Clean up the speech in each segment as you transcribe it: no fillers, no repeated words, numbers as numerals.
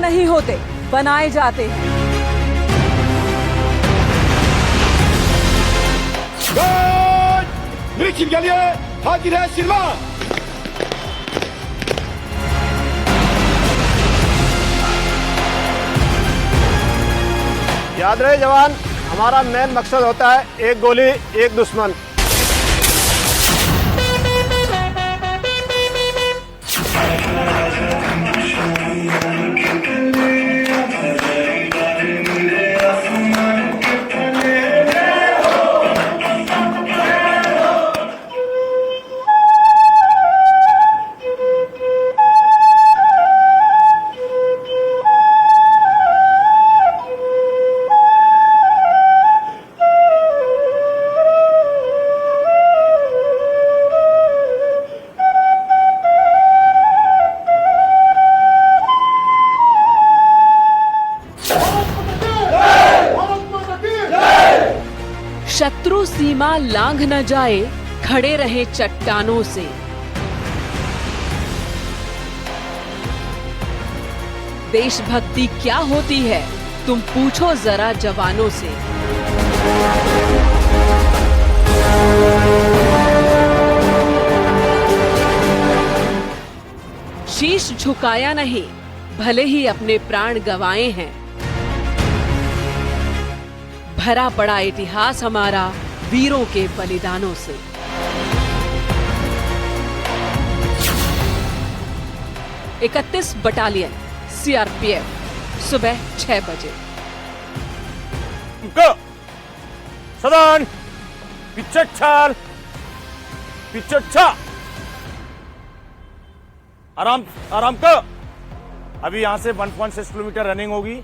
नहीं होते, बनाए जाते हैं। याद रहे जवान, हमारा मेन मकसद होता है एक गोली एक दुश्मन। शत्रु सीमा लांघ न जाए, खड़े रहे चट्टानों से। देशभक्ति क्या होती है, तुम पूछो जरा जवानों से। शीश झुकाया नहीं, भले ही अपने प्राण गंवाए हैं। भरा पड़ा इतिहास हमारा वीरों के बलिदानों से। इकतीस बटालियन सीआरपीएफ सुबह 6 बजे। सदन पिछड़ आराम आराम का। अभी यहाँ से 1.6 किलोमीटर रनिंग होगी।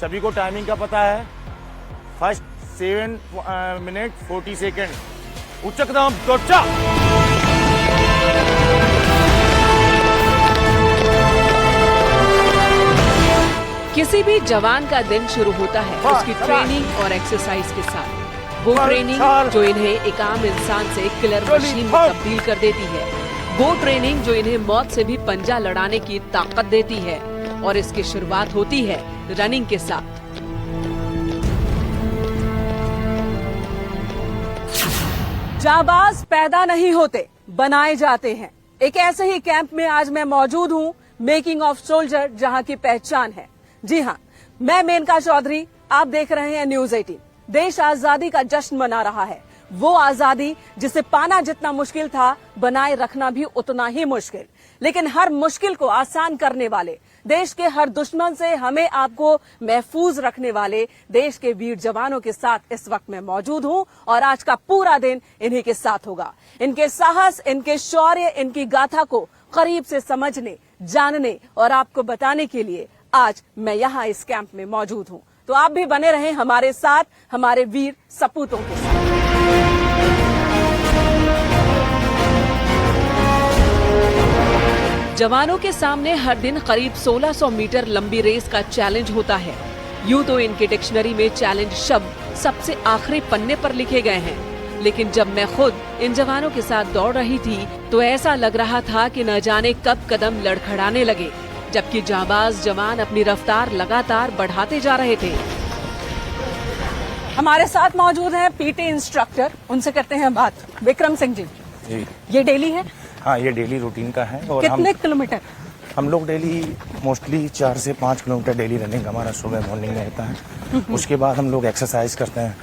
सभी को टाइमिंग का पता है। First 7 minute 40 second. उच्च कदम तोचा। किसी भी जवान का दिन शुरू होता है उसकी ट्रेनिंग और एक्सरसाइज के साथ। वो ट्रेनिंग जो इन्हें एक आम इंसान से किलर मशीन में तब्दील कर देती है। वो ट्रेनिंग जो इन्हें मौत से भी पंजा लड़ाने की ताकत देती है। और इसकी शुरुआत होती है रनिंग के साथ। जाबाज पैदा नहीं होते, बनाए जाते हैं। एक ऐसे ही कैंप में आज मैं मौजूद हूं, मेकिंग ऑफ सोल्जर, जहां की पहचान है। जी हां, मैं मेनका चौधरी, आप देख रहे हैं न्यूज 18। देश आजादी का जश्न मना रहा है। वो आजादी जिसे पाना जितना मुश्किल था, बनाए रखना भी उतना ही मुश्किल। लेकिन हर मुश्किल को आसान करने वाले, देश के हर दुश्मन से हमें आपको महफूज रखने वाले देश के वीर जवानों के साथ इस वक्त मैं मौजूद हूं। और आज का पूरा दिन इन्हीं के साथ होगा। इनके साहस, इनके शौर्य, इनकी गाथा को करीब से समझने, जानने और आपको बताने के लिए आज मैं यहाँ इस कैंप में मौजूद हूँ। तो आप भी बने रहें हमारे साथ, हमारे वीर सपूतों के साथ। जवानों के सामने हर दिन करीब 1600 मीटर लंबी रेस का चैलेंज होता है। यूं तो इनके डिक्शनरी में चैलेंज शब्द सबसे आखिरी पन्ने पर लिखे गए हैं, लेकिन जब मैं खुद इन जवानों के साथ दौड़ रही थी तो ऐसा लग रहा था कि न जाने कब कदम लड़खड़ाने लगे, जबकि जाबाज जवान अपनी रफ्तार लगातार बढ़ाते जा रहे थे। हमारे साथ मौजूद हैं पीटी इंस्ट्रक्टर, उनसे करते हैं बात। विक्रम सिंह जी, ये डेली है? हाँ, ये डेली रूटीन का है। और कितने किलोमीटर? हम लोग डेली मोस्टली 4 से 5 किलोमीटर डेली रनिंग हमारा सुबह मॉर्निंग में होता है। उसके बाद हम लोग एक्सरसाइज करते हैं,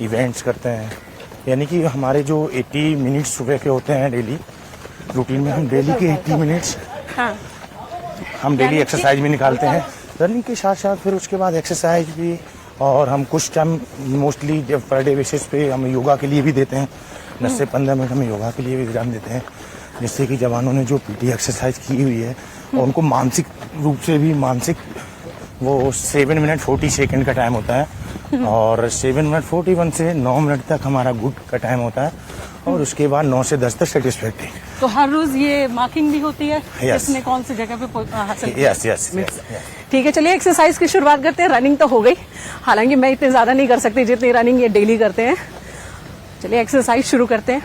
इवेंट्स करते हैं। यानी कि हमारे जो 80 मिनट्स सुबह के होते हैं डेली रूटीन में, हम डेली के 80 मिनट्स हम डेली एक्सरसाइज भी निकालते हैं रनिंग के साथ साथ। फिर उसके बाद एक्सरसाइज भी, और हम कुछ टाइम मोस्टली जब पर डे बेसिस पे हम योगा के लिए भी देते हैं। 10 से 15 मिनट हम योगा के लिए भी विराम देते हैं, जिससे कि जवानों ने जो पीटी एक्सरसाइज की हुई है और उनको मानसिक रूप से भी वो 7 मिनट 40 सेकेंड का टाइम होता है। और 7 मिनट 41 से 9 मिनट तक हमारा गुड का टाइम होता है। और उसके बाद 9 से 10 तक सेटिस्फैक्ट्री। तो हर रोज ये मार्किंग भी होती है? Yes. किसने कौन सी जगह पे हासिल किया? यस। ठीक है, चलिए एक्सरसाइज की शुरुआत करते हैं। रनिंग तो हो गई, हालांकि मैं इतनी ज्यादा नहीं कर सकती जितनी रनिंग ये डेली करते हैं। चलिए एक्सरसाइज शुरू करते हैं।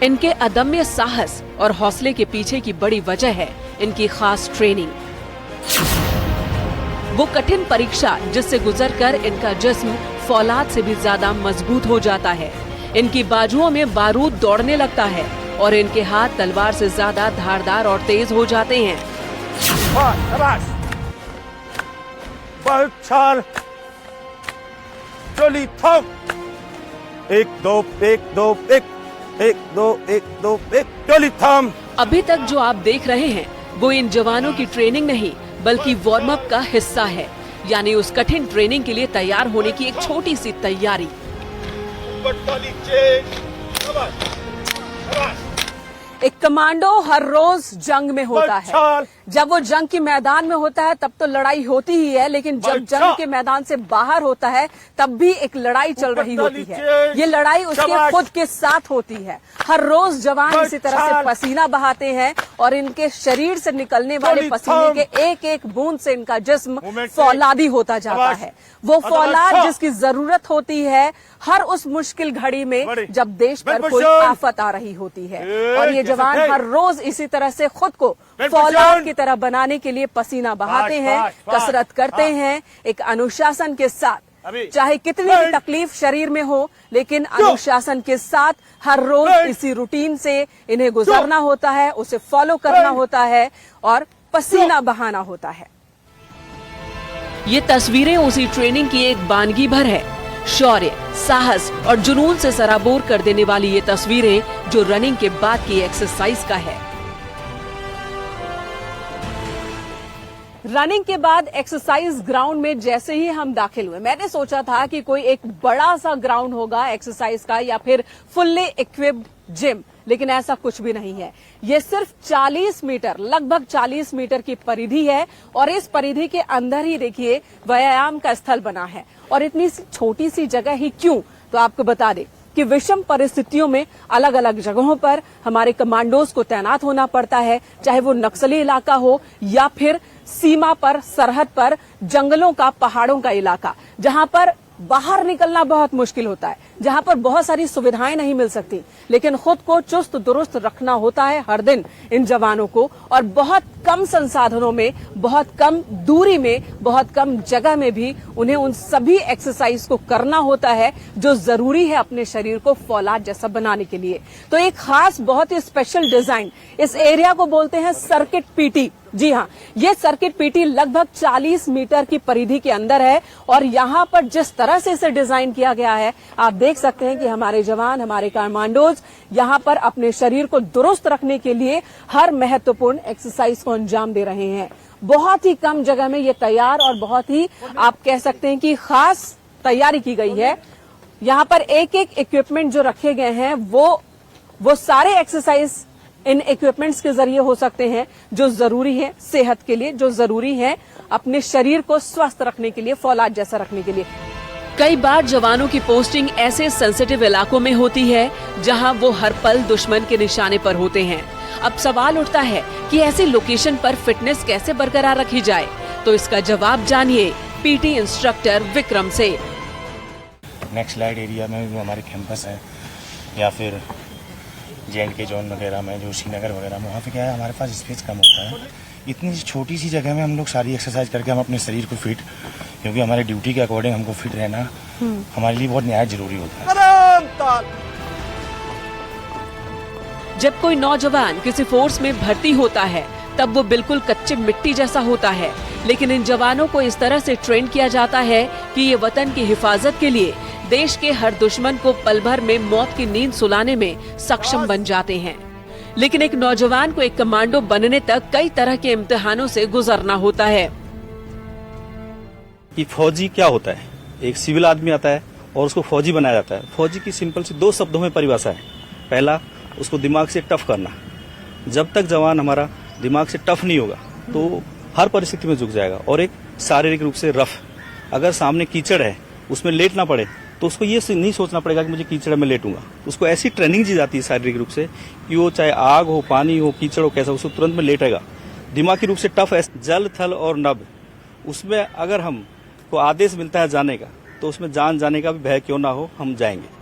इनके अदम्य साहस और हौसले के पीछे की बड़ी वजह है इनकी खास ट्रेनिंग। वो कठिन परीक्षा जिससे गुजरकर इनका जिस्म फौलाद से भी ज्यादा मजबूत हो जाता है। इनकी बाजुओं में बारूद दौड़ने लगता है और इनके हाथ तलवार से ज्यादा धारदार और तेज हो जाते हैं। शाबाश, बहुत चाल, चोली थम, 1 2 1 2 1 1 2 1 2 1 चोली थम। अभी तक जो आप देख रहे हैं वो इन जवानों की ट्रेनिंग नहीं बल्कि वार्म अप का हिस्सा है, यानी उस कठिन ट्रेनिंग के लिए तैयार होने की एक छोटी सी तैयारी। एक कमांडो हर रोज जंग में होता है। जब वो जंग के मैदान में होता है तब तो लड़ाई होती ही है, लेकिन जब जंग के मैदान से बाहर होता है तब भी एक लड़ाई चल रही होती है। ये लड़ाई उसके खुद के साथ होती है। हर रोज जवान इसी तरह से पसीना बहाते हैं और इनके शरीर से निकलने वाले पसीने के एक एक बूंद से इनका जिस्म फौलादी होता जाता है। वो फौलाद जिसकी जरूरत होती है हर उस मुश्किल घड़ी में जब देश पर कोई आफत आ रही होती है। और ये जवान हर रोज इसी तरह से खुद को फौलाद की तरह बनाने के लिए पसीना बहाते हैं, कसरत करते हैं, एक अनुशासन के साथ। चाहे कितनी भी तकलीफ शरीर में हो, लेकिन अनुशासन के साथ हर रोज इसी रूटीन से इन्हें गुजरना होता है, उसे फॉलो करना होता है और पसीना बहाना होता है। ये तस्वीरें उसी ट्रेनिंग की एक बानगी भर है। शौर्य, साहस और जुनून से सराबोर कर देने वाली ये तस्वीरें जो रनिंग के बाद की एक्सरसाइज का है। रनिंग के बाद एक्सरसाइज ग्राउंड में जैसे ही हम दाखिल हुए, मैंने सोचा था कि कोई एक बड़ा सा ग्राउंड होगा एक्सरसाइज का या फिर फुल्ली इक्विप्ड जिम, लेकिन ऐसा कुछ भी नहीं है। ये सिर्फ 40 मीटर, लगभग 40 मीटर की परिधि है और इस परिधि के अंदर ही देखिए व्यायाम का स्थल बना है। और इतनी छोटी सी जगह ही क्यों, तो आपको बता दें कि विषम परिस्थितियों में अलग अलग जगहों पर हमारे कमांडोज को तैनात होना पड़ता है, चाहे वो नक्सली इलाका हो या फिर सीमा पर, सरहद पर, जंगलों का, पहाड़ों का इलाका, जहां पर बाहर निकलना बहुत मुश्किल होता है, जहां पर बहुत सारी सुविधाएं नहीं मिल सकती, लेकिन खुद को चुस्त दुरुस्त रखना होता है हर दिन इन जवानों को। और बहुत कम संसाधनों में, बहुत कम दूरी में, बहुत कम जगह में भी उन्हें उन सभी एक्सरसाइज को करना होता है जो जरूरी है अपने शरीर को फौलाद जैसा बनाने के लिए। तो एक खास, बहुत ही स्पेशल डिजाइन, इस एरिया को बोलते हैं सर्किट पीटी। जी हाँ, ये सर्किट पीटी लगभग 40 मीटर की परिधि के अंदर है और यहाँ पर जिस तरह से इसे डिजाइन किया गया है, आप देख सकते हैं कि हमारे जवान, हमारे कमांडोज यहाँ पर अपने शरीर को दुरुस्त रखने के लिए हर महत्वपूर्ण एक्सरसाइज को अंजाम दे रहे हैं। बहुत ही कम जगह में ये तैयार और बहुत ही, आप कह सकते हैं कि खास तैयारी की गई है। यहाँ पर एक एक इक्विपमेंट जो रखे गए हैं वो सारे एक्सरसाइज इन इक्विपमेंट्स के जरिए हो सकते हैं जो जरूरी है सेहत के लिए, जो जरूरी है अपने शरीर को स्वस्थ रखने के लिए, फौलाद जैसा रखने के लिए। कई बार जवानों की पोस्टिंग ऐसे सेंसिटिव इलाकों में होती है जहां वो हर पल दुश्मन के निशाने पर होते हैं। अब सवाल उठता है कि ऐसी लोकेशन पर फिटनेस कैसे बरकरार रखी जाए, तो इसका जवाब जानिए पीटी इंस्ट्रक्टर विक्रम से। नेक्स्ट लाइट एरिया में जो हमारे कैंपस है या फिर J&K जोन वगैरह में, जो श्रीनगर वगैरह में, वहाँ पे क्या है, हमारे पास स्पेस कम होता है। इतनी छोटी सी जगह में हम लोग सारी एक्सरसाइज करके हम अपने शरीर को फिट, क्योंकि हमारे ड्यूटी के अकॉर्डिंग हमको फिट रहना हमारे लिए बहुत निहायत जरूरी होता है। जब कोई नौजवान किसी फोर्स में भर्ती होता है तब वो बिल्कुल कच्चे मिट्टी जैसा होता है, लेकिन इन जवानों को इस तरह से ट्रेन किया जाता है कि ये वतन की हिफाजत के लिए देश के हर दुश्मन को पल भर में मौत की नींद सुलाने में सक्षम बन जाते हैं। लेकिन एक नौजवान को एक कमांडो बनने तक कई तरह के इम्तिहानों से गुजरना होता है। कि फौजी क्या होता है, एक सिविल आदमी आता है और उसको फौजी बनाया जाता है। फौजी की सिंपल सी 2 शब्दों में परिभाषा है। पहला, उसको दिमाग से टफ करना। जब तक जवान हमारा दिमाग से टफ नहीं होगा तो हर परिस्थिति में झुक जाएगा। और एक शारीरिक रूप से रफ, अगर सामने कीचड़ है उसमें लेटना पड़े तो उसको ये नहीं सोचना पड़ेगा कि मुझे कीचड़ में लेटूंगा। उसको ऐसी ट्रेनिंग दी जाती है शारीरिक रूप से कि वो चाहे आग हो, पानी हो, कीचड़ हो, कैसा, उसको तुरंत में लेटेगा। दिमागी रूप से टफ है। जल, थल और नभ, उसमें अगर हमको आदेश मिलता है जाने का तो उसमें जान जाने का भी भय क्यों ना हो, हम जाएंगे।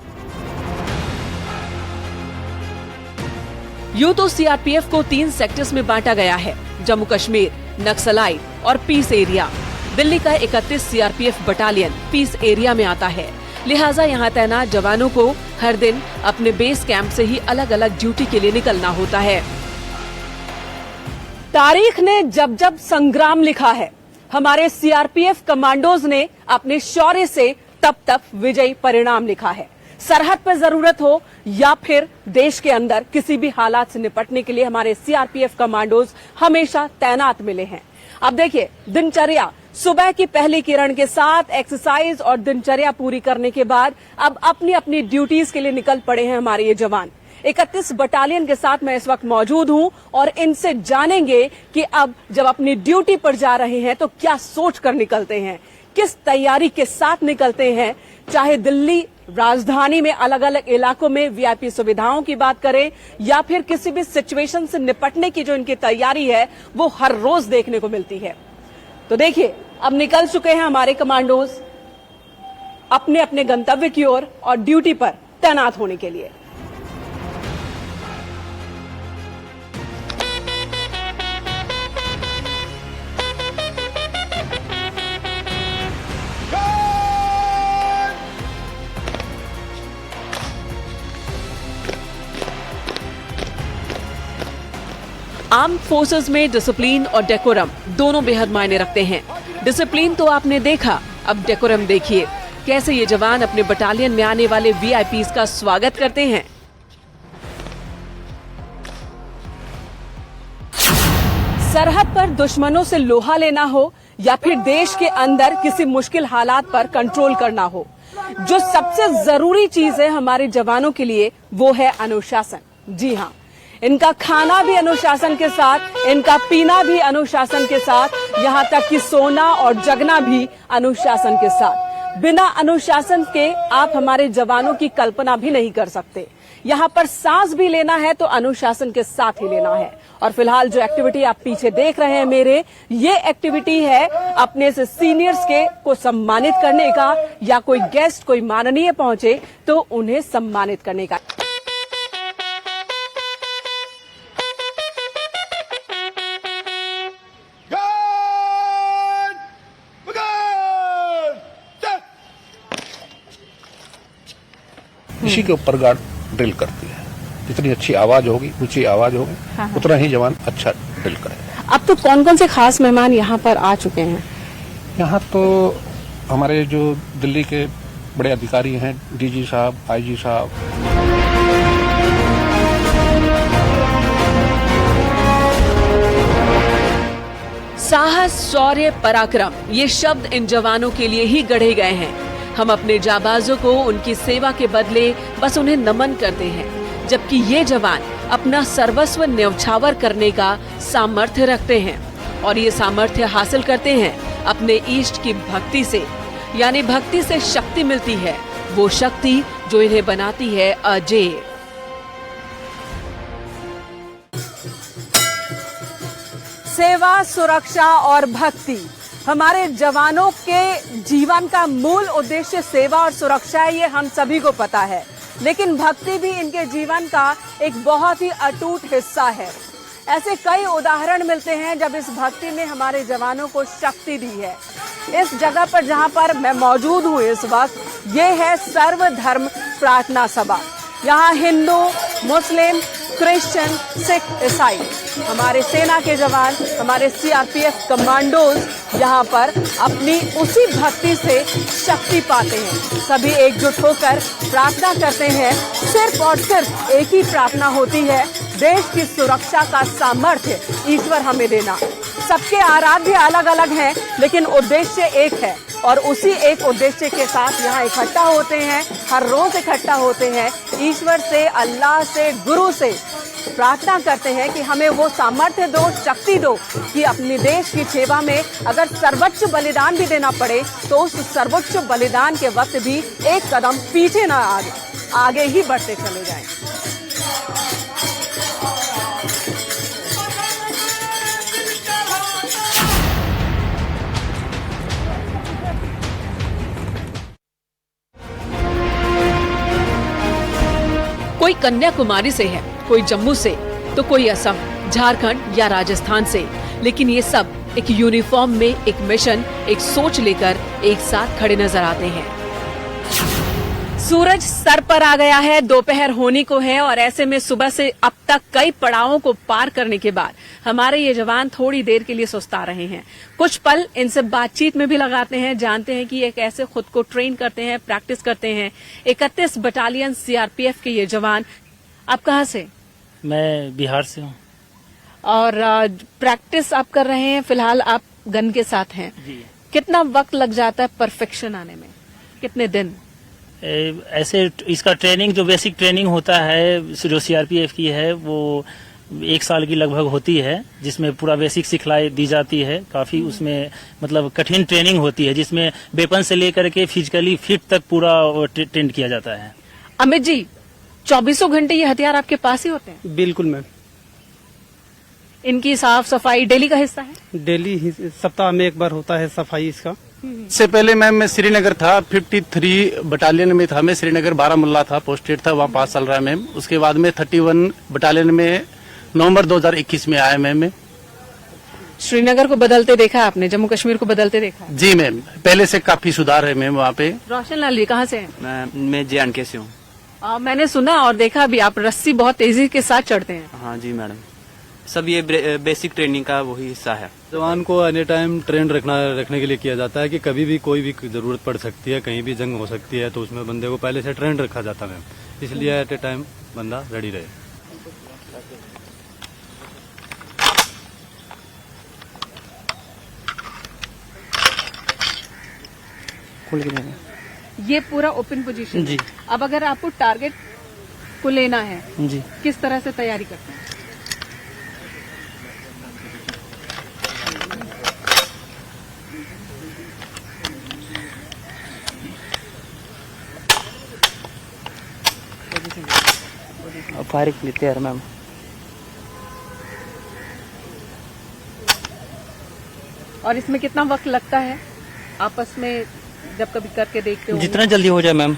यूं तो सीआरपीएफ को 3 सेक्टर्स में बांटा गया है, जम्मू कश्मीर, नक्सलाइट और पीस एरिया। दिल्ली का 31 सीआरपीएफ बटालियन पीस एरिया में आता है, लिहाजा यहाँ तैनात जवानों को हर दिन अपने बेस कैंप से ही अलग अलग ड्यूटी के लिए निकलना होता है। तारीख ने जब जब संग्राम लिखा है, हमारे सीआरपीएफ कमांडोज ने अपने शौर्य से तब तब विजयी परिणाम लिखा है। सरहद पर जरूरत हो या फिर देश के अंदर किसी भी हालात से निपटने के लिए हमारे सीआरपीएफ कमांडोज हमेशा तैनात मिले हैं। अब देखिए, दिनचर्या सुबह की पहली किरण के साथ एक्सरसाइज और दिनचर्या पूरी करने के बाद अब अपनी अपनी ड्यूटीज के लिए निकल पड़े हैं हमारे ये जवान। 31 बटालियन के साथ मैं इस वक्त मौजूद हूं और इनसे जानेंगे कि अब जब अपनी ड्यूटी पर जा रहे हैं तो क्या सोच कर निकलते हैं, किस तैयारी के साथ निकलते हैं। चाहे दिल्ली राजधानी में अलग अलग इलाकों में वीआईपी सुविधाओं की बात करें या फिर किसी भी सिचुएशन से निपटने की जो इनकी तैयारी है वो हर रोज देखने को मिलती है। तो देखिए, अब निकल चुके हैं हमारे कमांडोज अपने अपने गंतव्य की ओर और ड्यूटी पर तैनात होने के लिए। आर्म्ड फोर्सेस में डिसिप्लिन और डेकोरम दोनों बेहद मायने रखते हैं। डिसिप्लिन तो आपने देखा, अब डेकोरम देखिए, कैसे ये जवान अपने बटालियन में आने वाले वीआईपीज का स्वागत करते हैं। सरहद पर दुश्मनों से लोहा लेना हो या फिर देश के अंदर किसी मुश्किल हालात पर कंट्रोल करना हो, जो सबसे जरूरी चीज है हमारे जवानों के लिए वो है अनुशासन। जी हाँ, इनका खाना भी अनुशासन के साथ, इनका पीना भी अनुशासन के साथ, यहाँ तक कि सोना और जगना भी अनुशासन के साथ। बिना अनुशासन के आप हमारे जवानों की कल्पना भी नहीं कर सकते। यहाँ पर सांस भी लेना है तो अनुशासन के साथ ही लेना है। और फिलहाल जो एक्टिविटी आप पीछे देख रहे हैं मेरे, ये एक्टिविटी है अपने से सीनियर्स के को सम्मानित करने का, या कोई गेस्ट कोई माननीय पहुंचे तो उन्हें सम्मानित करने का। इसी के ऊपर गार्ड ड्रिल करती है। जितनी अच्छी आवाज होगी, ऊंची आवाज होगी, उतना ही जवान अच्छा ड्रिल करेगा। अब तो कौन कौन से खास मेहमान यहाँ पर आ चुके हैं? यहाँ तो हमारे जो दिल्ली के बड़े अधिकारी हैं, डीजी साहब, आईजी साहब, साहस, शौर्य, पराक्रम, ये शब्द इन जवानों के लिए ही गढ़े गए हैं। हम अपने जाबाजों को उनकी सेवा के बदले बस उन्हें नमन करते हैं, जबकि ये जवान अपना सर्वस्व न्यौछावर करने का सामर्थ्य रखते हैं। और ये सामर्थ्य हासिल करते हैं अपने इष्ट की भक्ति से, यानी भक्ति से शक्ति मिलती है, वो शक्ति जो इन्हें बनाती है अजेय। सेवा, सुरक्षा और भक्ति, हमारे जवानों के जीवन का मूल उद्देश्य सेवा और सुरक्षा है, ये हम सभी को पता है। लेकिन भक्ति भी इनके जीवन का एक बहुत ही अटूट हिस्सा है। ऐसे कई उदाहरण मिलते हैं जब इस भक्ति ने हमारे जवानों को शक्ति दी है। इस जगह पर जहां पर मैं मौजूद हूं इस वक्त, ये है सर्वधर्म प्रार्थना सभा। यहाँ हिंदू, मुस्लिम, क्रिश्चियन, सिख, ईसाई, हमारे सेना के जवान, हमारे सीआरपीएफ कमांडोज यहाँ पर अपनी उसी भक्ति से शक्ति पाते हैं। सभी एकजुट होकर प्रार्थना करते हैं। सिर्फ और सिर्फ एक ही प्रार्थना होती है, देश की सुरक्षा का सामर्थ्य ईश्वर हमें देना। सबके आराध्य अलग अलग हैं, लेकिन उद्देश्य एक है और उसी एक उद्देश्य के साथ यहाँ इकट्ठा होते हैं, हर रोज इकट्ठा होते हैं। ईश्वर से, अल्लाह से, गुरु से प्रार्थना करते हैं कि हमें वो सामर्थ्य दो, शक्ति दो कि अपने देश की सेवा में अगर सर्वोच्च बलिदान भी देना पड़े तो उस सर्वोच्च बलिदान के वक्त भी एक कदम पीछे ना आगे ही बढ़ते चले जाएं। कोई कन्याकुमारी से है, कोई जम्मू से, तो कोई असम, झारखंड या राजस्थान से, लेकिन ये सब एक यूनिफॉर्म में एक मिशन, एक सोच लेकर एक साथ खड़े नजर आते हैं। सूरज सर पर आ गया है, दोपहर होने को है और ऐसे में सुबह से अब तक कई पड़ावों को पार करने के बाद हमारे ये जवान थोड़ी देर के लिए सुस्ता रहे हैं। कुछ पल इनसे बातचीत में भी लगाते हैं, जानते हैं कि ये कैसे खुद को ट्रेन करते हैं, प्रैक्टिस करते हैं। 31 बटालियन सीआरपीएफ के ये जवान। आप कहाँ से? मैं बिहार से हूँ। और प्रैक्टिस आप कर रहे हैं, फिलहाल आप गन के साथ हैं। जी। कितना वक्त लग जाता है परफेक्शन आने में, कितने दिन? ऐसे इसका ट्रेनिंग, जो बेसिक ट्रेनिंग होता है जो सीआरपीएफ की है, वो 1 साल की लगभग होती है, जिसमें पूरा बेसिक सिखलाई दी जाती है। काफी उसमें मतलब कठिन ट्रेनिंग होती है, जिसमें वेपन से लेकर के फिजिकली फिट तक पूरा ट्रेन किया जाता है। अमित जी, 24 घंटे ये हथियार आपके पास ही होते हैं? बिल्कुल मैम। इनकी साफ सफाई डेली का हिस्सा है? डेली सप्ताह में एक बार होता है सफाई इसका। इससे पहले मैम मैं श्रीनगर था, 53 बटालियन में था मैं। श्रीनगर बारामुल्ला था, पोस्टेड था, वहाँ 5 साल रहा मैम। उसके बाद में 31 बटालियन में नवंबर 2021 में आया मैम। श्रीनगर को बदलते देखा है आपने, जम्मू कश्मीर को बदलते देखा है? जी मैम, पहले से काफी सुधार है मैम वहाँ पे। रोशन लाल जी कहाँ से हैं? मैं JNK से हूँ। मैंने सुना और देखा भी, आप रस्सी बहुत तेजी के साथ चढ़ते हैं। हाँ जी मैडम, सब ये बेसिक ट्रेनिंग का वही हिस्सा है। जवान को एनी टाइम ट्रेन रखने के लिए किया जाता है कि कभी भी कोई भी जरूरत पड़ सकती है, कहीं भी जंग हो सकती है, तो उसमें बंदे को पहले से ट्रेन रखा जाता है, इसलिए एट ए टाइम बंदा रेडी रहे। ये पूरा ओपन पोजीशन जी। अब अगर आपको टारगेट को लेना है, जी। किस तरह से तैयारी करते हैं? फायरिंग लेते हैं मैम। और इसमें कितना वक्त लगता है आपस में जब कभी करके देखते हो? जितना जल्दी हो जाए मैम,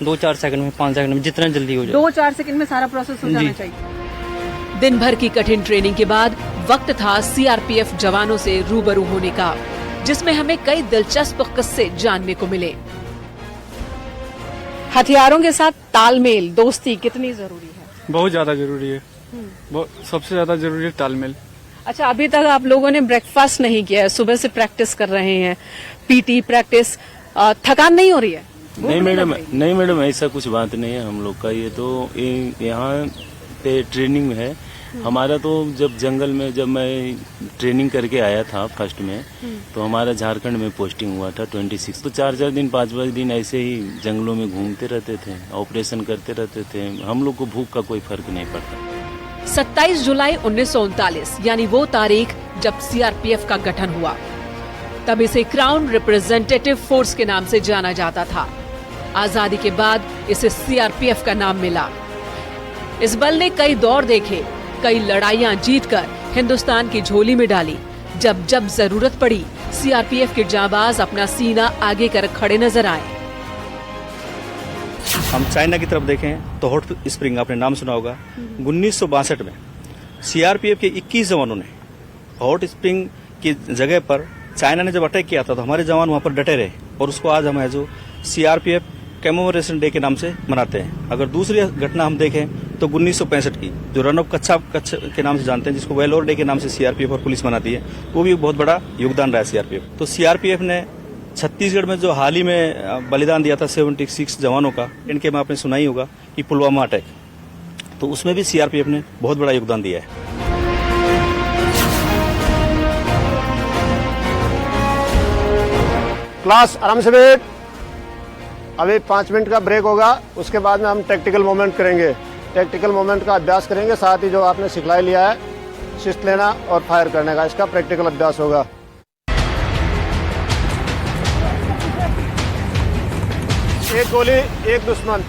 2-4 सेकंड में, 5 सेकंड में, जितना जल्दी हो जाए। 2-4 सेकंड में सारा प्रोसेस हो जाना चाहिए। दिन भर की कठिन ट्रेनिंग के बाद वक्त था सीआरपीएफ जवानों से रूबरू होने का, जिसमें हमें कई दिलचस्प किस्से जानने को मिले। हथियारों के साथ तालमेल, दोस्ती कितनी जरूरी है? बहुत ज्यादा जरूरी है, सबसे ज्यादा जरूरी है तालमेल। अच्छा, अभी तक आप लोगों ने ब्रेकफास्ट नहीं किया है, सुबह से प्रैक्टिस कर रहे हैं, पीटी प्रैक्टिस, थकान नहीं हो रही है? नहीं मैडम, ऐसा कुछ बात नहीं है हम लोग का। ये तो यहाँ पे ट्रेनिंग है हमारा। तो जब जंगल में जब मैं ट्रेनिंग करके आया था फर्स्ट में, तो हमारा झारखंड में पोस्टिंग हुआ था 26। तो 4-4 दिन 5-5 दिन ऐसे ही जंगलों में घूमते रहते थे, ऑपरेशन करते रहते थे। हम लोग को भूख का कोई फर्क नहीं पड़ता। 27 जुलाई 1939 यानी वो तारीख जब सीआरपीएफ का गठन हुआ। तब इसे क्राउन रिप्रेजेंटेटिव फोर्स के नाम से जाना जाता था। आजादी के बाद इसे सीआरपीएफ का नाम मिला। इस बल ने कई दौर देखे, कई लड़ाइयां जीतकर हिंदुस्तान की झोली में डाली। जब जब जरूरत पड़ी, सीआरपीएफ के जांबाज अपना सीना आगे कर खड़े नजर आए। हम चाइना की तरफ देखें तो हॉट स्प्रिंग आपने नाम सुना होगा। 1962 में सीआरपीएफ के 21 जवानों ने हॉट स्प्रिंग की जगह पर चाइना ने जब अटैक किया था, तो हमारे जवान वहां पर डटे रहे, और उसको आज हम जो सीआरपीएफ कमेमोरेशन डे के नाम से मनाते हैं। अगर दूसरी घटना हम देखें तो 1965 की, जो रन ऑफ कच्छ के नाम से जानते हैं, जिसको वेलोर डे के नाम से सीआरपीएफ और पुलिस मनाती है, वो भी बहुत बड़ा योगदान रहा है सीआरपीएफ। तो सीआरपीएफ ने छत्तीसगढ़ में जो हाल ही में बलिदान दिया था 76 जवानों का, इनके में आपने सुना ही होगा कि पुलवामा अटैक, तो उसमें भी सीआरपीएफ ने बहुत बड़ा योगदान दिया है। क्लास आराम से बैठ। अभी 5 मिनट का ब्रेक होगा, उसके बाद में हम टैक्टिकल मोमेंट करेंगे। टैक्टिकल मोमेंट का अभ्यास करेंगे, साथ ही जो आपने सिखलाई लिया है शिस्त लेना और फायर करने का, इसका प्रैक्टिकल अभ्यास होगा। एक गोली एक दुश्मन।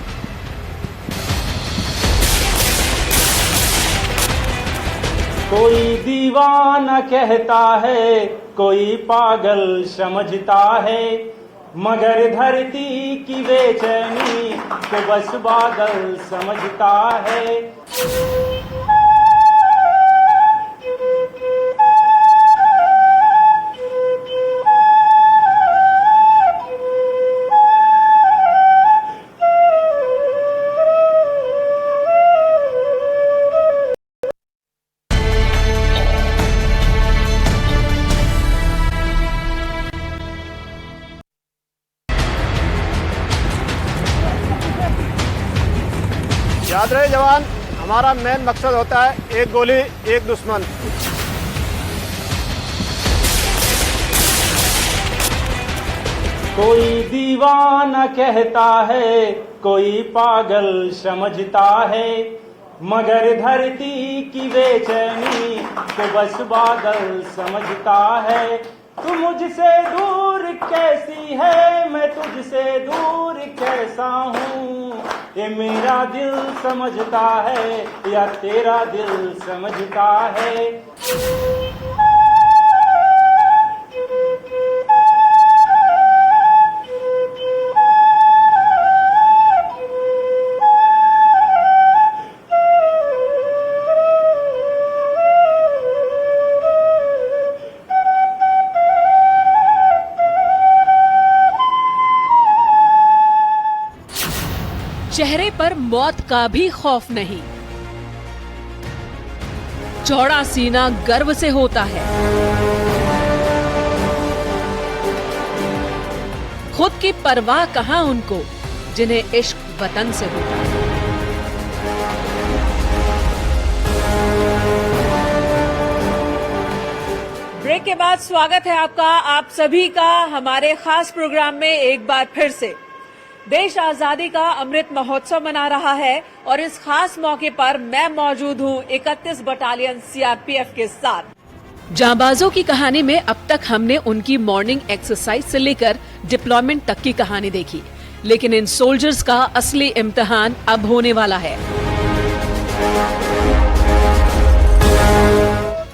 कोई दीवाना कहता है, कोई पागल समझता है, मगर धरती की बेचैनी को बस बादल समझता है। याद रहे जवान, हमारा मेन मकसद होता है एक गोली एक दुश्मन। कोई दीवाना कहता है, कोई पागल समझता है, मगर धरती की बेचैनी को बस बादल समझता है। तू मुझसे दूर कैसी है, मैं तुझसे दूर कैसा हूँ, ये मेरा दिल समझता है या तेरा दिल समझता है। चेहरे पर मौत का भी खौफ नहीं, चौड़ा सीना गर्व से होता है, खुद की परवाह कहां उनको जिन्हें इश्क वतन से होता है। ब्रेक के बाद स्वागत है आपका, आप सभी का हमारे खास प्रोग्राम में एक बार फिर से। देश आजादी का अमृत महोत्सव मना रहा है और इस खास मौके पर मैं मौजूद हूं 31 बटालियन सीआरपीएफ के साथ। जांबाजों की कहानी में अब तक हमने उनकी मॉर्निंग एक्सरसाइज से लेकर डिप्लॉयमेंट तक की कहानी देखी, लेकिन इन सोल्जर्स का असली इम्तिहान अब होने वाला है।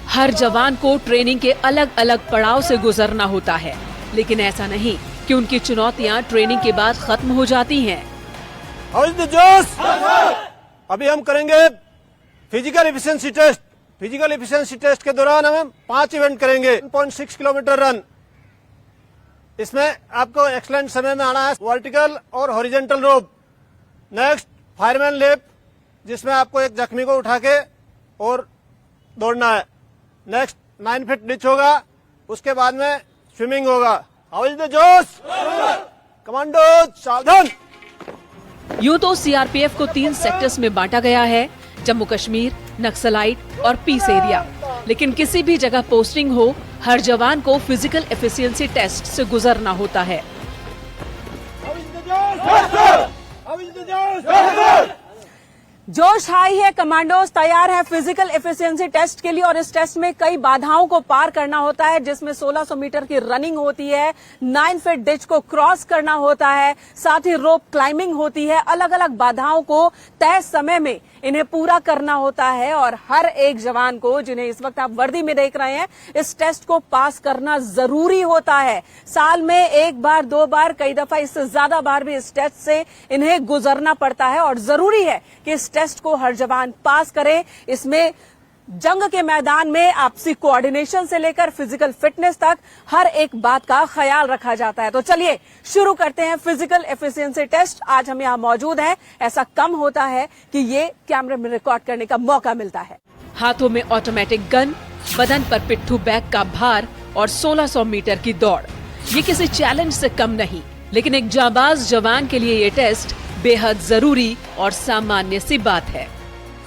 हर जवान को ट्रेनिंग के अलग अलग पड़ाव से गुजरना होता है, लेकिन ऐसा नहीं कि उनकी चुनौतियां ट्रेनिंग के बाद खत्म हो जाती हैं। जोश! अभी हम करेंगे physical efficiency test. Physical efficiency test के दौरान हम 5 इवेंट करेंगे। 1.6 किलोमीटर रन, इसमें आपको एक्सलेंट समय में आना है। वर्टिकल और हॉरिजॉन्टल रोप। नेक्स्ट फायरमैन लेप, जिसमें आपको एक जख्मी को उठा के और दौड़ना है। नेक्स्ट 9 फीट डिच होगा, उसके बाद में स्विमिंग होगा। हाउ इज द जोश? कमांडो सावधान। यूं तो सीआरपीएफ को 3 सेक्टर्स में बांटा गया है, जम्मू कश्मीर, नक्सलाइट और पीस एरिया। लेकिन किसी भी जगह पोस्टिंग हो, हर जवान को फिजिकल एफिशिएंसी टेस्ट से गुजरना होता है। जोश हाई है, कमांडोज तैयार है फिजिकल एफिशिएंसी टेस्ट के लिए और इस टेस्ट में कई बाधाओं को पार करना होता है, जिसमें 1600 मीटर की रनिंग होती है, 9 फीट डिच को क्रॉस करना होता है, साथ ही रोप क्लाइंबिंग होती है। अलग अलग बाधाओं को तय समय में इन्हें पूरा करना होता है और हर एक जवान को, जिन्हें इस वक्त आप वर्दी में देख रहे हैं, इस टेस्ट को पास करना जरूरी होता है। साल में 1 बार 2 बार, कई दफा इससे ज्यादा बार भी इस टेस्ट से इन्हें गुजरना पड़ता है और जरूरी है कि इस टेस्ट को हर जवान पास करे। इसमें जंग के मैदान में आपसी कोऑर्डिनेशन से लेकर फिजिकल फिटनेस तक हर एक बात का ख्याल रखा जाता है। तो चलिए शुरू करते हैं फिजिकल एफिशिएंसी टेस्ट। आज हम यहां मौजूद हैं, ऐसा कम होता है कि ये कैमरे में रिकॉर्ड करने का मौका मिलता है। हाथों में ऑटोमेटिक गन, बदन पर पिट्ठू बैग का भार और 1600 मीटर की दौड़, ये किसी चैलेंज से कम नहीं, लेकिन एक जाबाज जवान के लिए ये टेस्ट बेहद जरूरी और सामान्य सी बात है।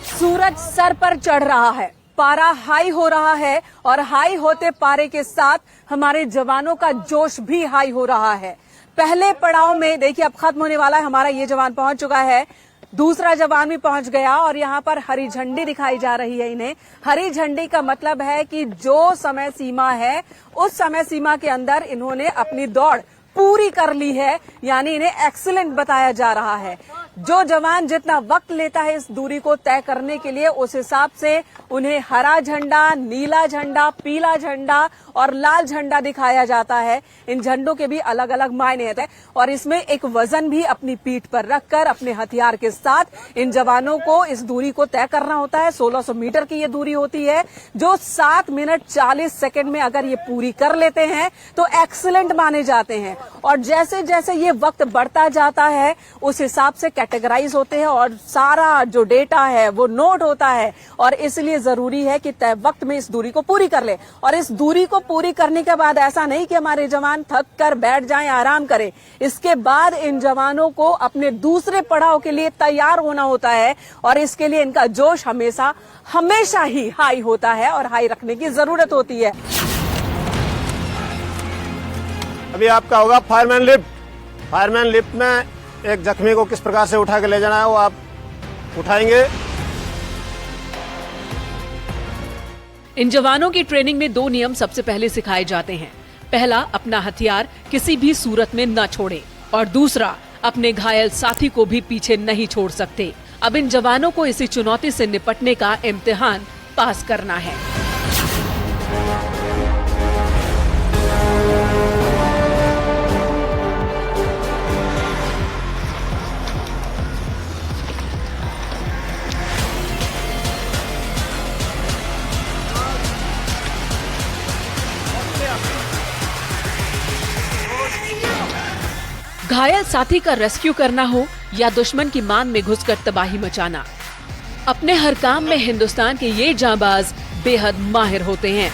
सूरज सर पर चढ़ रहा है, पारा हाई हो रहा है और हाई होते पारे के साथ हमारे जवानों का जोश भी हाई हो रहा है। पहले पड़ाव में देखिए अब खत्म होने वाला है, हमारा ये जवान पहुंच चुका है, दूसरा जवान भी पहुंच गया और यहाँ पर हरी झंडी दिखाई जा रही है इन्हें। हरी झंडी का मतलब है कि जो समय सीमा है उस समय सीमा के अंदर इन्होंने अपनी दौड़ पूरी कर ली है, यानी इन्हें एक्सीलेंट बताया जा रहा है। जो जवान जितना वक्त लेता है इस दूरी को तय करने के लिए, उस हिसाब से उन्हें हरा झंडा, नीला झंडा, पीला झंडा और लाल झंडा दिखाया जाता है। इन झंडों के भी अलग अलग मायने हैं और इसमें एक वजन भी अपनी पीठ पर रखकर अपने हथियार के साथ इन जवानों को इस दूरी को तय करना होता है। 1600 मीटर की ये दूरी होती है, जो 7 मिनट 40 सेकंड में अगर ये पूरी कर लेते हैं तो एक्सीलेंट माने जाते हैं। और जैसे जैसे ये वक्त बढ़ता जाता है उस हिसाब से कैटेगराइज होते हैं और सारा जो डेटा है वो नोट होता है, और इसलिए जरूरी है कि तय वक्त में इस दूरी को पूरी कर ले। और इस दूरी को पूरी करने के बाद ऐसा नहीं कि हमारे जवान थक कर बैठ जाएं, आराम करें। इसके बाद इन जवानों को अपने दूसरे पड़ाव के लिए तैयार होना होता है, और इसके लिए इनका जोश हमेशा ही हाई होता है और हाई रखने की जरूरत होती है। अभी आपका होगा फायरमैन लिफ्ट। फायरमैन लिफ्ट में एक जख्मी को किस प्रकार से उठा के ले जाना है वो आप उठाएंगे। इन जवानों की ट्रेनिंग में 2 नियम सबसे पहले सिखाए जाते हैं। पहला, अपना हथियार किसी भी सूरत में न छोड़े, और दूसरा, अपने घायल साथी को भी पीछे नहीं छोड़ सकते। अब इन जवानों को इसी चुनौती से निपटने का इम्तिहान पास करना है। घायल साथी का रेस्क्यू करना हो या दुश्मन की मान में घुसकर तबाही मचाना, अपने हर काम में हिंदुस्तान के ये जांबाज बेहद माहिर होते हैं।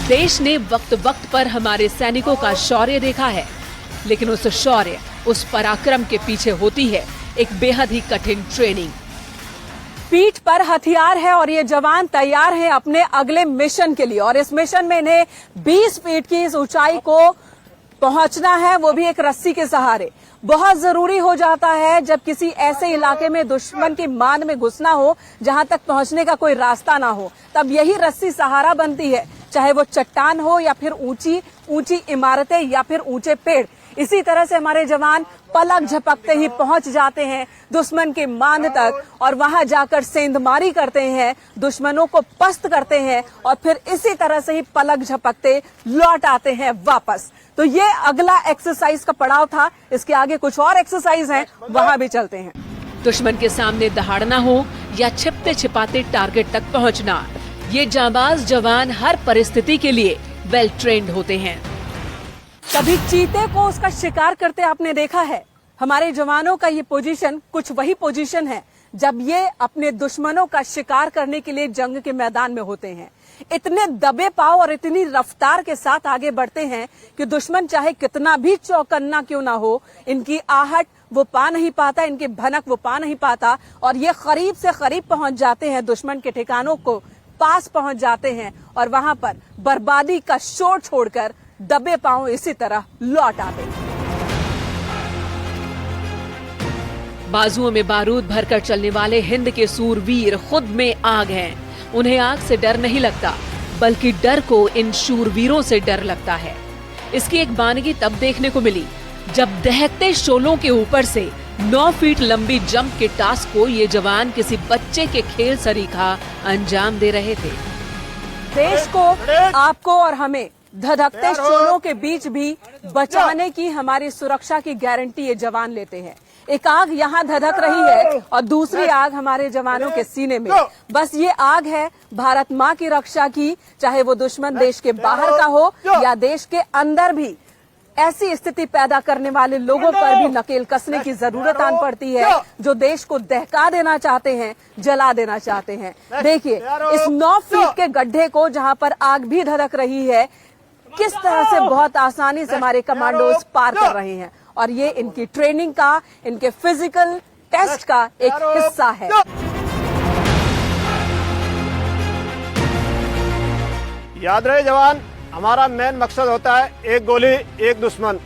देश ने वक्त वक्त पर हमारे सैनिकों का शौर्य देखा है, लेकिन उस शौर्य, उस पराक्रम के पीछे होती है एक बेहद ही कठिन ट्रेनिंग। पीठ पर हथियार है और ये जवान तैयार हैं अपने अगले मिशन के लिए, और इस मिशन में इन्हें 20 फीट की इस ऊंचाई को पहुंचना है, वो भी एक रस्सी के सहारे। बहुत जरूरी हो जाता है जब किसी ऐसे इलाके में दुश्मन की मान में घुसना हो जहां तक पहुंचने का कोई रास्ता ना हो, तब यही रस्सी सहारा बनती है, चाहे वो चट्टान हो या फिर ऊंची इमारतें या फिर ऊंचे पेड़। इसी तरह से हमारे जवान पलक झपकते ही पहुंच जाते हैं दुश्मन के मान तक, और वहां जाकर सेंधमारी करते हैं, दुश्मनों को पस्त करते हैं, और फिर इसी तरह से ही पलक झपकते लौट आते हैं वापस। तो ये अगला एक्सरसाइज का पड़ाव था। इसके आगे कुछ और एक्सरसाइज हैं, वहां भी चलते हैं। दुश्मन के सामने दहाड़ना हो या छिपते छिपाते टारगेट तक पहुंचना, ये जांबाज जवान हर परिस्थिति के लिए वेल ट्रेन्ड होते हैं। कभी चीते को उसका शिकार करते आपने देखा है? हमारे जवानों का ये पोजीशन कुछ वही पोजीशन है जब ये अपने दुश्मनों का शिकार करने के लिए जंग के मैदान में होते हैं। इतने दबे पांव और इतनी रफ्तार के साथ आगे बढ़ते हैं कि दुश्मन चाहे कितना भी चौकन्ना क्यों ना हो, इनकी आहट वो पा नहीं पाता, इनकी भनक वो पा नहीं पाता, और ये करीब से करीब पहुंच जाते हैं दुश्मन के ठिकानों को, पास पहुंच जाते हैं, और वहां पर बर्बादी का शोर छोड़कर दबे पांव इसी तरह लौट आते हैं। बाजुओं में बारूद भरकर चलने वाले हिंद के सूरवीर खुद में आग हैं। उन्हें आग से डर नहीं लगता, बल्कि डर को इन शूरवीरों से डर लगता है। इसकी एक बानगी तब देखने को मिली जब दहकते शोलों के ऊपर से 9 फीट लंबी जंप के टास्क को ये जवान किसी बच्चे के खेल सरीखा अंजाम दे रहे थे। देश को, आपको और हमें धधकते शोलों के बीच भी बचाने की, हमारी सुरक्षा की गारंटी ये जवान लेते हैं। एक आग यहाँ धधक रही है और दूसरी आग हमारे जवानों के सीने में। बस ये आग है भारत माँ की रक्षा की, चाहे वो दुश्मन देश के बाहर का हो या देश के अंदर भी। ऐसी स्थिति पैदा करने वाले लोगों पर भी नकेल कसने की जरूरत आन पड़ती है, जो देश को दहका देना चाहते हैं, जला देना चाहते हैं। देखिए इस 9 फीट के गड्ढे को, जहाँ पर आग भी धधक रही है, किस तरह से बहुत आसानी से हमारे कमांडोज पार कर रहे हैं, और ये इनकी ट्रेनिंग का, इनके फिजिकल टेस्ट का एक हिस्सा है। याद रहे जवान, हमारा मेन मकसद होता है एक गोली एक दुश्मन।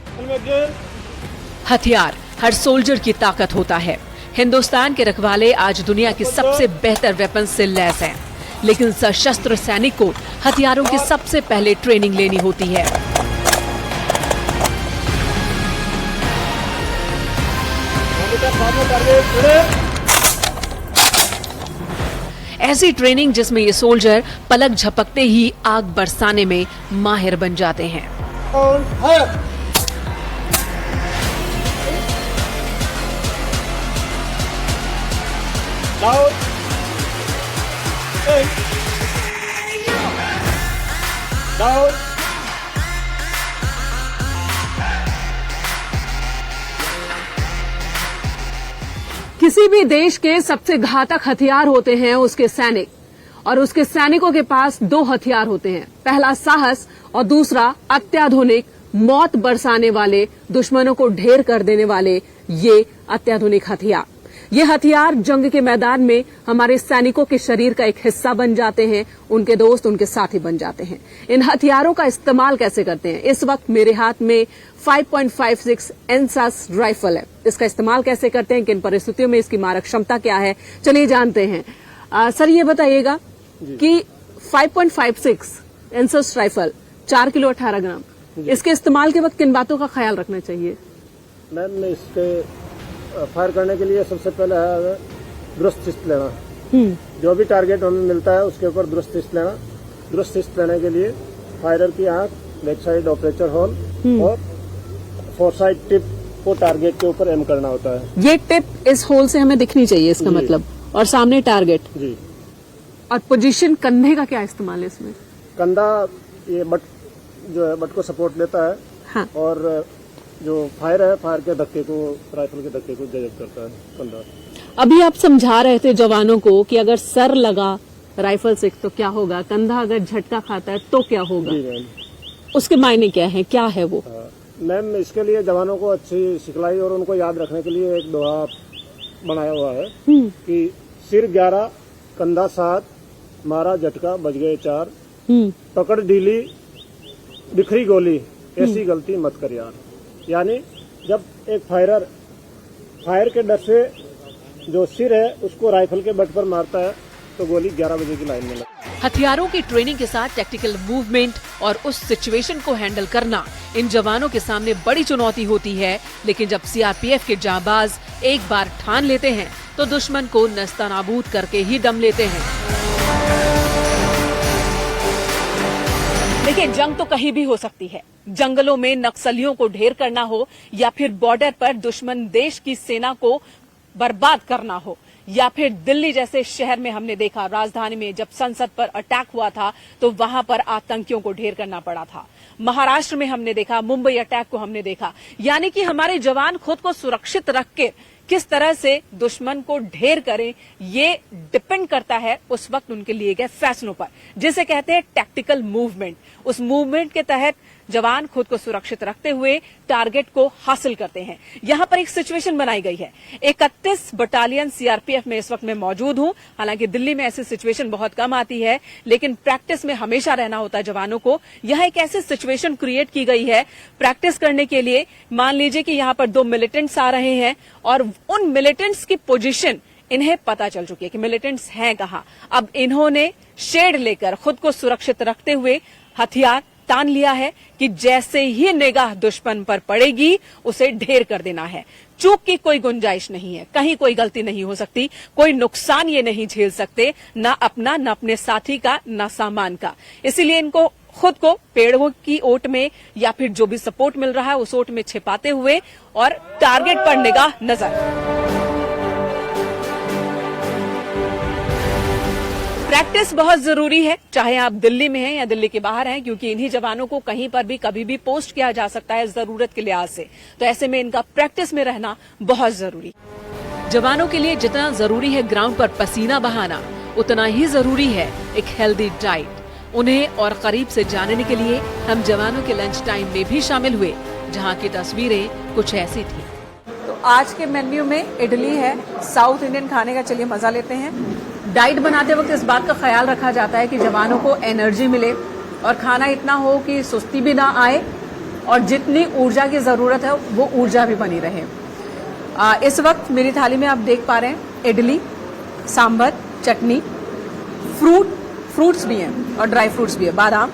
हथियार हर सोल्जर की ताकत होता है। हिंदुस्तान के रखवाले आज दुनिया की सबसे बेहतर वेपन से लैस हैं, लेकिन सशस्त्र सैनिक को हथियारों की सबसे पहले ट्रेनिंग लेनी होती है। ऐसी ट्रेनिंग जिसमें ये सोल्जर पलक झपकते ही आग बरसाने में माहिर बन जाते हैं। डाउन, डाउन, किसी भी देश के सबसे घातक हथियार होते हैं उसके सैनिक, और उसके सैनिकों के पास दो हथियार होते हैं, पहला साहस और दूसरा अत्याधुनिक मौत बरसाने वाले, दुश्मनों को ढेर कर देने वाले ये अत्याधुनिक हथियार। ये हथियार जंग के मैदान में हमारे सैनिकों के शरीर का एक हिस्सा बन जाते हैं, उनके दोस्त, उनके साथी बन जाते हैं। इन हथियारों का इस्तेमाल कैसे करते हैं? इस वक्त मेरे हाथ में 5.56 एनसास राइफल है। इसका इस्तेमाल कैसे करते हैं, किन परिस्थितियों में इसकी मारक क्षमता क्या है, चलिए जानते हैं। सर ये बताइएगा कि 5.56 एनसास राइफल 4 किलो 18 ग्राम, इसके इस्तेमाल के वक्त किन बातों का ख्याल रखना चाहिए? मैम इसके फायर करने के लिए सबसे पहले है दुरुस्त शिस्त लेना। जो भी टारगेट हमें मिलता है उसके ऊपर दुरुस्त शिस्त लेना। दुरुस्त शिस्त लेने के लिए फायरर की आंख, लेग साइड ऑपरेचर होल और फोर साइड टिप को टारगेट के ऊपर एम करना होता है। ये टिप इस होल से हमें दिखनी चाहिए इसका मतलब, और सामने टारगेट जी। और पोजीशन कंधे का क्या इस्तेमाल है इसमें? कंधा ये बट जो है बट को सपोर्ट लेता है। हाँ। और जो फायर है, फायर के धक्के को, राइफल के धक्के को जजब करता है कंधा। अभी आप समझा रहे थे जवानों को कि अगर सर लगा राइफल से तो क्या होगा, कंधा अगर झटका खाता है तो क्या होगा। जी मैम। उसके मायने क्या है, क्या है वो? मैम इसके लिए जवानों को अच्छी सिखलाई और उनको याद रखने के लिए एक दोहा बनाया हुआ है कि सिर 11, कंधा 7, मारा झटका बज गए 4, पकड़ ढीली बिखरी गोली, ऐसी गलती मत कर यार। यानी जब एक फायरर फायर के डर से जो सिर है उसको राइफल के बट पर मारता है तो गोली 11 बजे की लाइन में लगती है। हथियारों की ट्रेनिंग के साथ टेक्टिकल मूवमेंट और उस सिचुएशन को हैंडल करना इन जवानों के सामने बड़ी चुनौती होती है, लेकिन जब सीआरपीएफ के जांबाज एक बार ठान लेते हैं तो दुश्मन को नस्तानाबूद करके ही दम लेते हैं। देखिए, जंग तो कहीं भी हो सकती है। जंगलों में नक्सलियों को ढेर करना हो, या फिर बॉर्डर पर दुश्मन देश की सेना को बर्बाद करना हो, या फिर दिल्ली जैसे शहर में हमने देखा, राजधानी में जब संसद पर अटैक हुआ था तो वहां पर आतंकियों को ढेर करना पड़ा था। महाराष्ट्र में हमने देखा, मुंबई अटैक को हमने देखा। यानी कि हमारे जवान खुद को सुरक्षित रख के किस तरह से दुश्मन को ढेर करें, ये डिपेंड करता है उस वक्त उनके लिए गए फैसलों पर, जिसे कहते हैं टैक्टिकल मूवमेंट। उस मूवमेंट के तहत जवान खुद को सुरक्षित रखते हुए टारगेट को हासिल करते हैं। यहां पर एक सिचुएशन बनाई गई है। 31 बटालियन सीआरपीएफ में इस वक्त मैं मौजूद हूं। हालांकि दिल्ली में ऐसी सिचुएशन बहुत कम आती है, लेकिन प्रैक्टिस में हमेशा रहना होता है जवानों को। यहां एक ऐसी सिचुएशन क्रिएट की गई है प्रैक्टिस करने के लिए। मान लीजिए कि यहां पर 2 मिलिटेंट्स आ रहे हैं और उन मिलिटेंट्स की पोजीशन इन्हें पता चल चुकी है कि मिलिटेंट्स हैं कहां। अब इन्होंने शेड लेकर खुद को सुरक्षित रखते हुए हथियार तान लिया है कि जैसे ही निगाह दुश्मन पर पड़ेगी उसे ढेर कर देना है। चूक की कोई गुंजाइश नहीं है, कहीं कोई गलती नहीं हो सकती, कोई नुकसान ये नहीं झेल सकते, ना अपना, ना अपने साथी का, ना सामान का। इसीलिए इनको खुद को पेड़ों की ओट में या फिर जो भी सपोर्ट मिल रहा है उस ओट में छिपाते हुए और टारगेट पर निगाह नजर। प्रैक्टिस बहुत जरूरी है, चाहे आप दिल्ली में हैं या दिल्ली के बाहर हैं, क्योंकि इन्हीं जवानों को कहीं पर भी कभी भी पोस्ट किया जा सकता है जरूरत के लिहाज से। तो ऐसे में इनका प्रैक्टिस में रहना बहुत जरूरी। जवानों के लिए जितना जरूरी है ग्राउंड पर पसीना बहाना, उतना ही जरूरी है एक हेल्दी डाइट। उन्हें और करीब से जानने के लिए हम जवानों के लंच टाइम में भी शामिल हुए, जहाँ की तस्वीरें कुछ ऐसी थी। तो आज के मेन्यू में इडली है, साउथ इंडियन खाने का। चलिए मजा लेते हैं। डाइट बनाते वक्त इस बात का ख्याल रखा जाता है कि जवानों को एनर्जी मिले और खाना इतना हो कि सुस्ती भी ना आए और जितनी ऊर्जा की जरूरत है वो ऊर्जा भी बनी रहे। इस वक्त मेरी थाली में आप देख पा रहे हैं इडली, सांभर, चटनी, फ्रूट्स भी हैं और ड्राई फ्रूट्स भी है, बादाम।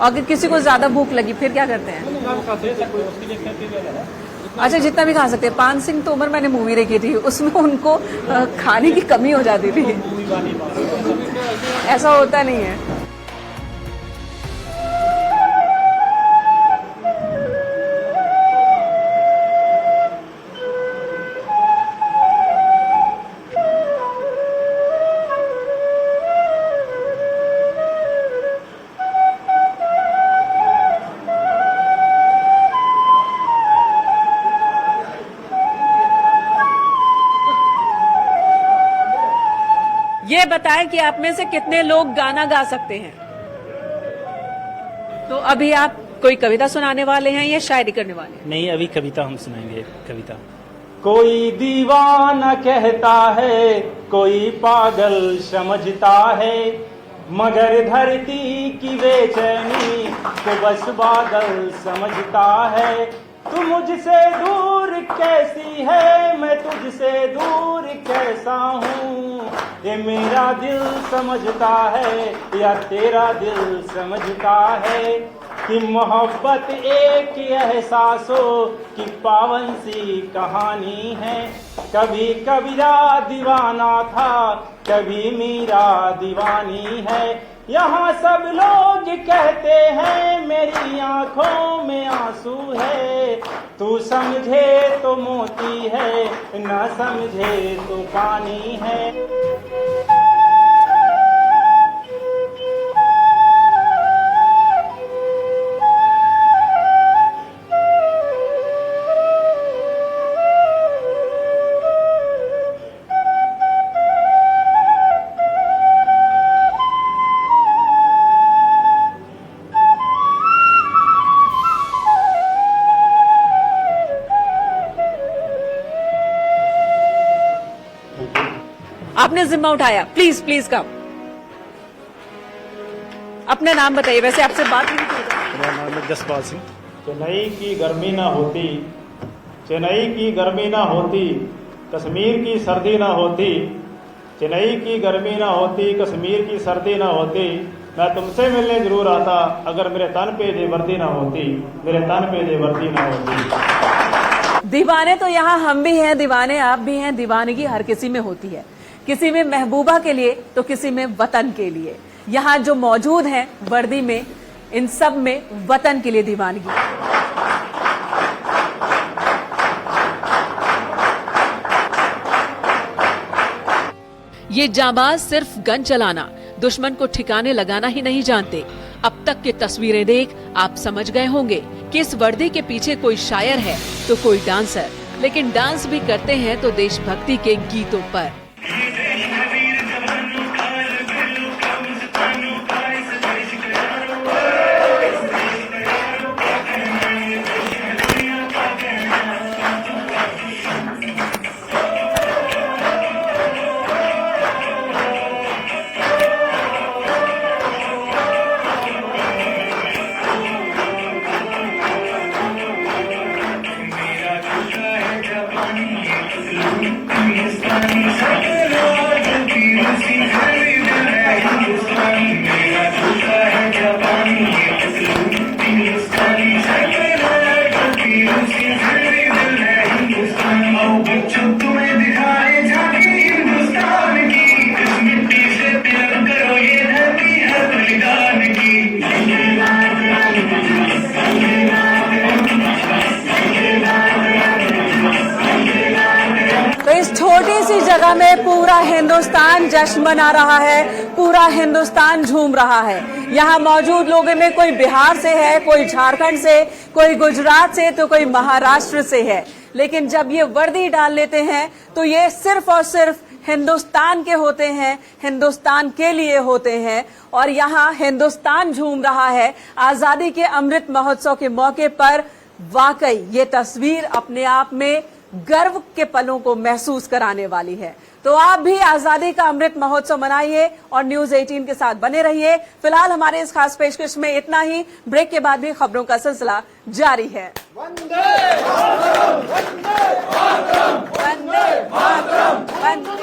अगर किसी को ज्यादा भूख लगी फिर क्या करते हैं? अच्छा, जितना भी खा सकते हैं। पान सिंह तोमर मैंने मूवी देखी थी, उसमें उनको खाने की कमी हो जाती थी। ऐसा होता नहीं है। बताएं कि आप में से कितने लोग गाना गा सकते हैं। तो अभी आप कोई कविता सुनाने वाले हैं या शायरी करने वाले हैं? नहीं, अभी कविता हम सुनाएंगे। कविता। कोई दीवाना कहता है, कोई पागल समझता है, मगर धरती की बेचैनी को बस बादल समझता है। तू मुझसे दूर कैसी है, मैं तुझसे दूर कैसा हूँ, ये मेरा दिल समझता है या तेरा दिल समझता है कि मोहब्बत एक एहसासों की पावन सी कहानी है। कभी कबीरा दीवाना था, कभी मीरा दीवानी है। यहाँ सब लोग कहते हैं मेरी आंखों में आंसू है। तू समझे तो मोती है, न समझे तो पानी है। आपने जिम्मा उठाया। Please please come. अपना नाम बताइए। वैसे आपसे बात नहीं की। मेरा नाम है जसपाल सिंह। चेन्नई की गर्मी ना होती, चेन्नई की गर्मी ना होती, कश्मीर की सर्दी ना होती, चेन्नई की गर्मी ना होती, कश्मीर की सर्दी ना होती, मैं तुमसे मिलने जरूर आता अगर मेरे तन पे ये वर्दी ना होती, मेरे तन पे ये वर्दी ना होती। दीवाने तो यहाँ हम भी हैं, दीवाने आप भी हैं। दीवानगी हर किसी में होती है, किसी में महबूबा के लिए तो किसी में वतन के लिए। यहाँ जो मौजूद हैं वर्दी में, इन सब में वतन के लिए दीवानगी। ये जाबाज सिर्फ गन चलाना, दुश्मन को ठिकाने लगाना ही नहीं जानते। अब तक की तस्वीरें देख आप समझ गए होंगे कि इस वर्दी के पीछे कोई शायर है तो कोई डांसर, लेकिन डांस भी करते हैं तो देशभक्ति के गीतों पर। छोटी सी जगह में पूरा हिंदुस्तान जश्न मना रहा है, पूरा हिंदुस्तान झूम रहा है। यहाँ मौजूद लोगों में कोई बिहार से है, कोई झारखंड से, कोई गुजरात से, तो कोई महाराष्ट्र से है। लेकिन जब ये वर्दी डाल लेते हैं तो ये सिर्फ और सिर्फ हिंदुस्तान के होते हैं, हिंदुस्तान के लिए होते हैं। और यहाँ हिंदुस्तान झूम रहा है आजादी के अमृत महोत्सव के मौके पर। वाकई ये तस्वीर अपने आप में गर्व के पलों को महसूस कराने वाली है। तो आप भी आजादी का अमृत महोत्सव मनाइए और न्यूज 18 के साथ बने रहिए। फिलहाल हमारे इस खास पेशकश में इतना ही। ब्रेक के बाद भी खबरों का सिलसिला जारी है। वंदे मातरम, वंदे मातरम, वंदे मातरम, वंदे।